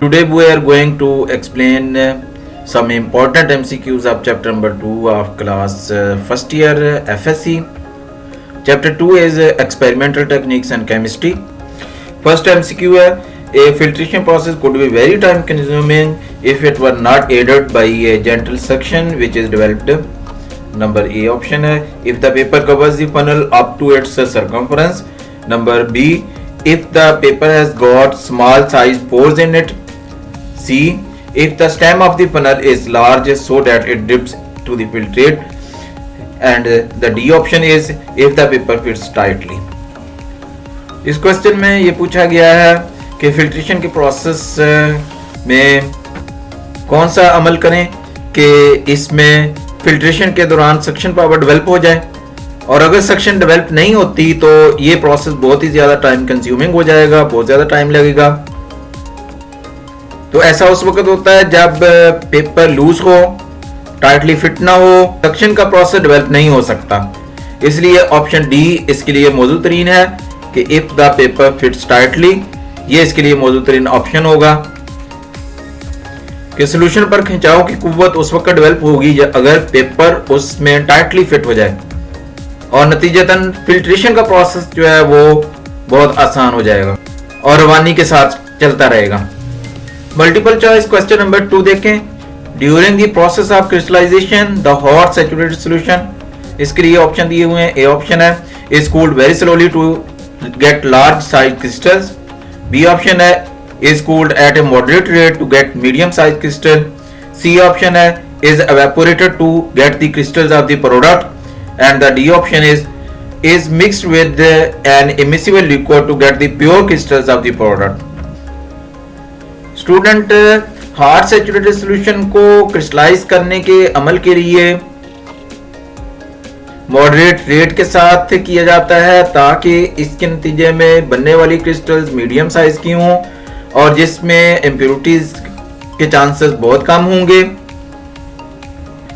Today we are going to explain some important MCQs of chapter number 2 of class first year FSC. Chapter 2 is experimental techniques and chemistry. First MCQ है, a filtration process could be very time consuming if it were not aided by a gentle suction which is developed. Number A option है, if the paper covers the funnel up to its circumference. Number B, if the paper has got small size pores in it. C, if the stem of the funnel is large so that it dips to the filtrate. And the D option is if the paper fits tightly. इस question में ये पूछा गया है कि filtration के process में कौन सा अमल करें कि इसमें फिल्ट्रेशन के दौरान सक्शन पावर डेवलप हो जाए, और अगर सक्शन डेवलप नहीं होती तो ये प्रोसेस बहुत ही ज़्यादा टाइम कंज्यूमिंग हो जाएगा, बहुत ज़्यादा टाइम लगेगा। तो ऐसा उस वक्त होता है जब पेपर लूज हो, टाइटली फिट ना हो, सक्शन का प्रोसेस डेवलप नहीं हो सकता। इसलिए ऑप्शन डी इसके लिए मौजूद तरीन है कि if the paper fits tightly, ये इसके लिए मौजूद तरीन ऑप्शन होगा कि सोल्यूशन पर खिंचाव की कुव्वत उस वक्त डेवलप होगी अगर पेपर उसमें टाइटली फिट हो जाए, और नतीजतन फिल्ट्रेशन का प्रोसेस जो है वो बहुत आसान हो जाएगा और रवानी के साथ चलता रहेगा। मल्टीपल चॉइस क्वेश्चन नंबर 2 देखें। During the process of crystallization the hot saturated solution, इसके लिए ऑप्शन दिए हुए हैं। ए ऑप्शन है is cooled very slowly to get large size crystals. B option है is cooled at a moderate rate to get medium sized crystal. C option है is evaporated to get the crystals of the product. And the D option is mixed with an immiscible liquid to get the pure crystals of the product. Student hard saturated solution को crystallise करने के अमल के लिए moderate rate के साथ किया जाता है ताकि इसके नतीजे में बनने वाली क्रिस्टल्स मीडियम साइज की हों और जिसमें इम्प्योरिटीज के चांसेस बहुत कम होंगे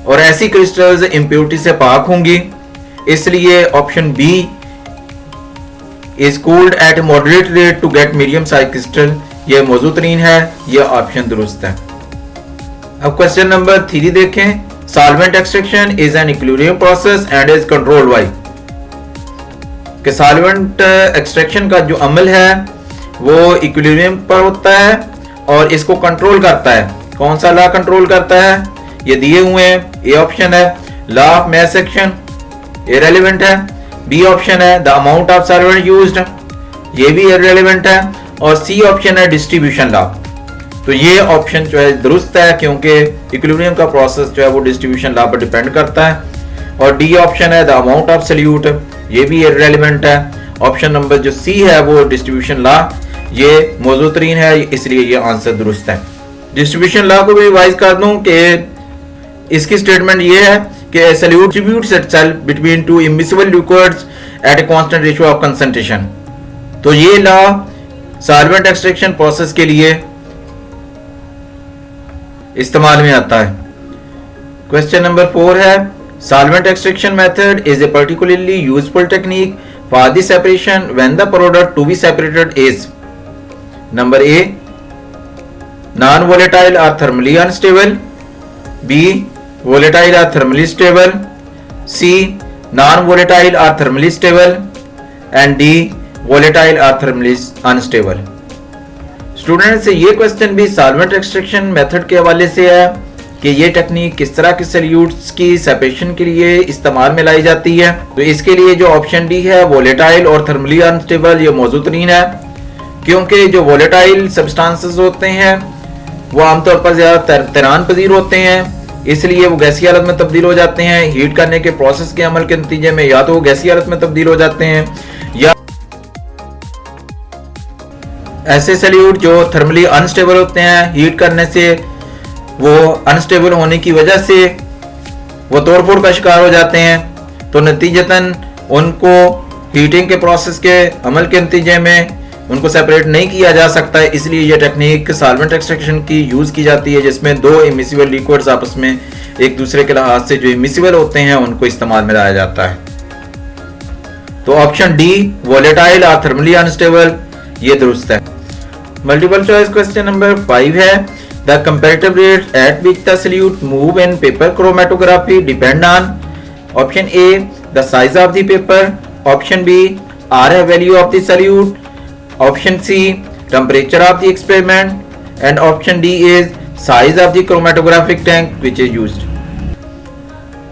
और ऐसी क्रिस्टल्स इम्प्योरिटी से पाक होंगी। इसलिए option B is cooled at moderate rate to get medium size crystal, ये मौजूद तरीन है, यह ऑप्शन दुरुस्त है। अब क्वेश्चन नंबर 3 देखें। Solvent extraction is an equilibrium process and is controlled by, कि सॉल्वेंट एक्सट्रैक्शन का जो अमल है वो इक्विलिब्रियम पर होता है और इसको कंट्रोल करता है। कौन सा लॉ कंट्रोल करता है, ये दिए हुए हैं। ए ऑप्शन है law of mass action, irrelevant है। बी ऑप्शन है the amount of solvent used, ये भी इररिलेवेंट है। और सी ऑप्शन है डिस्ट्रीब्यूशन लॉ, तो ये ऑप्शन जो है दुरुस्त है क्योंकि इक्विलिब्रियम का प्रोसेस जो है वो डिस्ट्रीब्यूशन लॉ पर डिपेंड करता है। और डी ऑप्शन है द अमाउंट ऑफ सॉल्यूट, ये भी इररिलेवेंट है। ऑप्शन नंबर जो सी है वो डिस्ट्रीब्यूशन लॉ, ये मौजूद तरीन है, इसलिए ये आंसर दुरुस्त है। डिस्ट्रीब्यूशन लॉ को भी रिवाइज कर दूं कि इसकी स्टेटमेंट ये है कि solute distributes itself between two immiscible liquids at a constant ratio of concentration. तो ये लॉ सॉल्वेंट एक्सट्रैक्शन प्रोसेस के लिए इस्तेमाल में आता है। क्वेश्चन नंबर 4 है solvent extraction method is a particularly useful technique for the separation when the product to be separated is number A non-volatile or thermally unstable, B volatile or thermally stable, C non-volatile or thermally stable, and D volatile or thermally unstable। Student से ये question भी solvent extraction method के हवाले से है कि ये technique किस तरह के सॉल्यूट्स की सेपरेशन के लिए इस्तेमाल में लाई जाती है। तो इसके लिए जो ऑप्शन डी है वोलेटाइल और थर्मली अनस्टेबल, ये मौजूद नहीं है क्योंकि जो वोलेटाइल सब्सटेंसेस होते हैं वो आमतौर पर ज़्यादा तैरान पजीर होते हैं, इसलिए वो गैसीय हालत में तब्दील हो जाते हैं। हीट करने के प्रोसेस के अमल के नतीजे में या तो वो गैसीय हालत में तब्दील हो जाते हैं या ऐसे सॉल्यूट जो थर्मली अनस्टेबल होते हैं, हीट करने से वो अनस्टेबल होने की वजह से वो तोड़फोड़ का शिकार हो जाते हैं। तो नतीजतन उनको हीटिंग के प्रोसेस के अमल के नतीजे में उनको सेपरेट नहीं किया जा सकता है, इसलिए ये टेक्निक सॉल्वेंट एक्सट्रैक्शन की यूज़ की जाती है जिसमें दो इमिसिबल लिक्विड्स आपस में एक दूसरे के लिहाज से जो इमिसिबल होते हैं उनको इस्तेमाल में लाया जाता है। तो ऑप्शन डी वोलेटाइल और थर्मली अनस्टेबल ये दुरुस्त है। मल्टीपल चॉइस क्वेश्चन नंबर 5 है the comparative rate at which the solute move in paper chromatography depend on option A the size of the paper, option B RF value of the solute, option C temperature of the experiment and option D is size of the chromatographic tank which is used.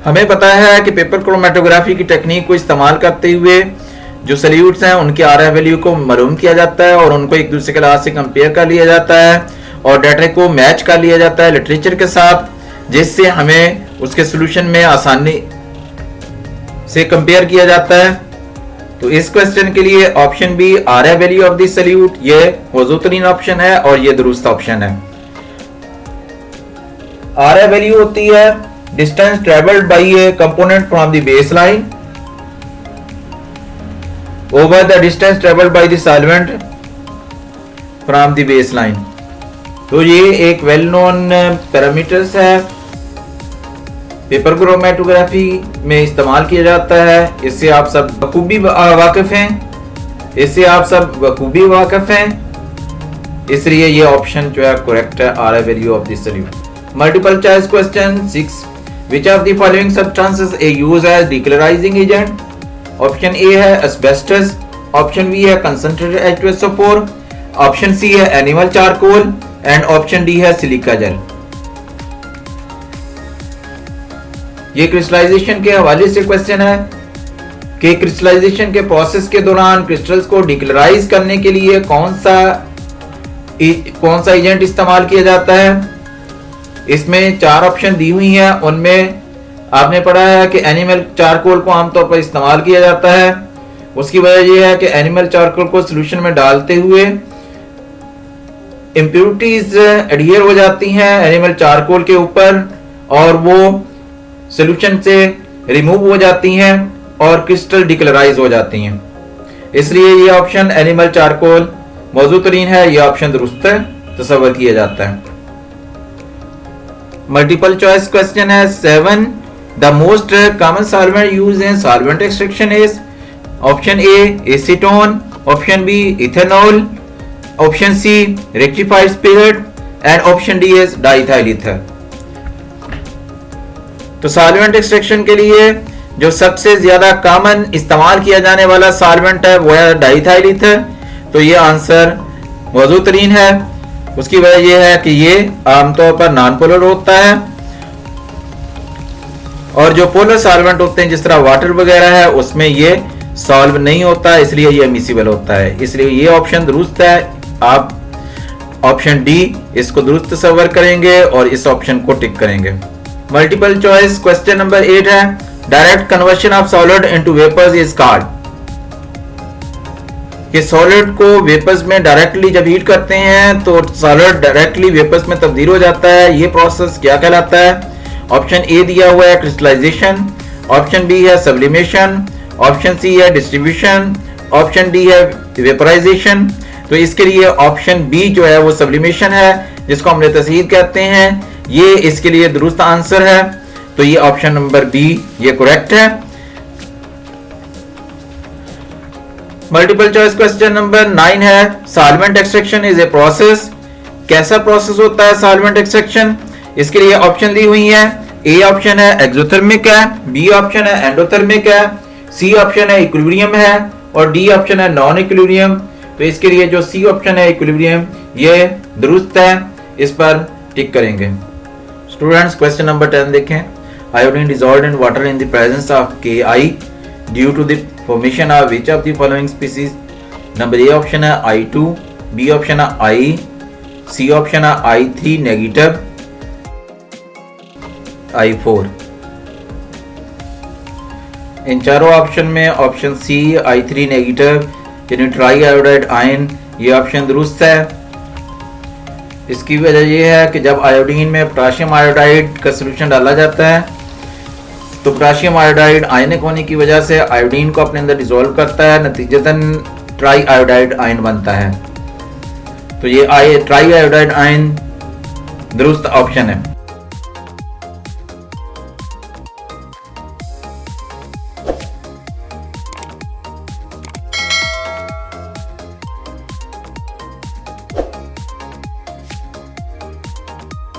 हमें पता है कि paper chromatography की technique को इस्तेमाल करते हुए जो सॉल्यूट्स हैं उनके RF वैल्यू को मालूम किया जाता है और उनको एक दूसरे के लिहाज से कंपेयर कर लिया जाता है और डाटा को मैच कर लिया जाता है लिटरेचर के साथ, जिससे हमें उसके सॉल्यूशन में आसानी से कंपेयर किया जाता है। तो इस क्वेश्चन के लिए option B RF value of the solute ये मौजूदतरीन ऑप्शन है और ये दुरुस्त ऑप्शन है। RF वैल्यू होती है distance travelled by A component from the baseline over the distance traveled by the solvent from the baseline। तो ये एक वेल नोन पैरामीटर्स है, पेपर क्रोमेटोग्राफी में इस्तेमाल किया जाता है। इससे आप सब बखूबी वाकिफ हैं, इसलिए ये ऑप्शन जो है करेक्ट है, RF value of the solute. Multiple choice question 6 which of the following substances are use as decolourising agent. Option A है एस्बेस्टस, ऑप्शन बी है कंसंट्रेटेड H2SO4, ऑप्शन सी है animal charcoal and option D है silica gel. ये crystallisation के हवाले से question है कि क्रिस्टलाइजेशन के प्रोसेस के दौरान क्रिस्टल्स को डिकलराइज करने के लिए कौन सा एजेंट इस्तेमाल किया जाता है। इसमें 4 ऑप्शन दी हुई हैं, उनमें आपने पढ़ा है कि एनिमल चारकोल को आमतौर पर इस्तेमाल किया जाता है। उसकी वजह यह है कि एनिमल चारकोल को सॉल्यूशन में डालते हुए इम्प्योरिटीज एडहियर हो जाती हैं एनिमल चारकोल के ऊपर और वो सॉल्यूशन से रिमूव हो जाती हैं और क्रिस्टल डिकलराइज हो जाती हैं। इसलिए ये ऑप्शन एनिमल चारकोल मौजूदतरीन है, ये ऑप्शन दुरुस्त है, तसव्वुर किया जाता है। मल्टीपल चॉइस क्वेश्चन है 7 The most common solvent used in solvent extraction is option A acetone, option B ethanol, option C rectified spirit and option D is diethyl ether। तो solvent extraction के लिए जो सबसे ज्यादा कॉमन इस्तेमाल किया जाने वाला सॉल्वेंट है वो है डाइथाइल ईथर। तो ये आंसर मौजूदतरीन है। उसकी वजह यह है कि ये आमतौर पर नॉन पोलर होता है और जो पोलर सॉल्वेंट होते हैं जिस तरह वाटर वगैरह है उसमें ये सॉल्व नहीं होता, इसलिए ये मिसिबल होता है। इसलिए ये ऑप्शन दुरुस्त है। आप ऑप्शन डी इसको दुरुस्त तस्वर करेंगे और इस ऑप्शन को टिक करेंगे। मल्टीपल चॉइस क्वेश्चन नंबर 8 है direct conversion of solid into vapours is called. कि सॉलिड को वेपर्स में डायरेक्टली जब हीट करते हैं तो सॉलिड डायरेक्टली वेपर्स में तब्दील हो जाता है, ये प्रोसेस क्या कहलाता है। ऑप्शन ए दिया हुआ है क्रिस्टलाइजेशन, ऑप्शन बी है सब्लिमेशन, ऑप्शन सी है डिस्ट्रीब्यूशन, ऑप्शन डी है वेपराइजेशन। तो इसके लिए ऑप्शन बी जो है वो सब्लिमेशन है, जिसको हम तस्हीर कहते हैं, ये इसके लिए दुरुस्त आंसर है। तो ये ऑप्शन नंबर बी ये करेक्ट है। मल्टीपल चॉइस क्वेश्चन नंबर 9 है solvent extraction is a process. कैसा प्रोसेस होता है सॉल्वेंट एक्सट्रैक्शन। इसके लिए ऑप्शन दी हुई है, ए ऑप्शन है एक्सोथर्मिक है, बी ऑप्शन है एंडोथर्मिक है, सी ऑप्शन है इक्विलिब्रियम है और डी ऑप्शन है नॉन इक्विलिब्रियम। तो इसके लिए जो सी ऑप्शन है इक्विलिब्रियम ये दुरुस्त है, इस पर टिक करेंगे। स्टूडेंट्स क्वेश्चन नंबर 10 देखें। Iodine dissolved in water in the presence of KI due to the formation of which of the following species. Number A option है I2, बी ऑप्शन है I, सी ऑप्शन है I3 negative, I4। इन चारों option में option C I3 negative यानी tri iodide ion ये option दुरुस्त है। इसकी वजह यह है कि जब आयोडीन में पोटाशियम आयोडाइड का सॉल्यूशन डाला जाता है तो पोटाशियम आयोडाइड आयनिक होने की वजह से आयोडीन को अपने अंदर डिसॉल्व करता है, नतीजतन ट्राई आयोडाइड आयन बनता है। तो ये ट्राई आयोडाइड आयन दुरुस्त ऑप्शन है।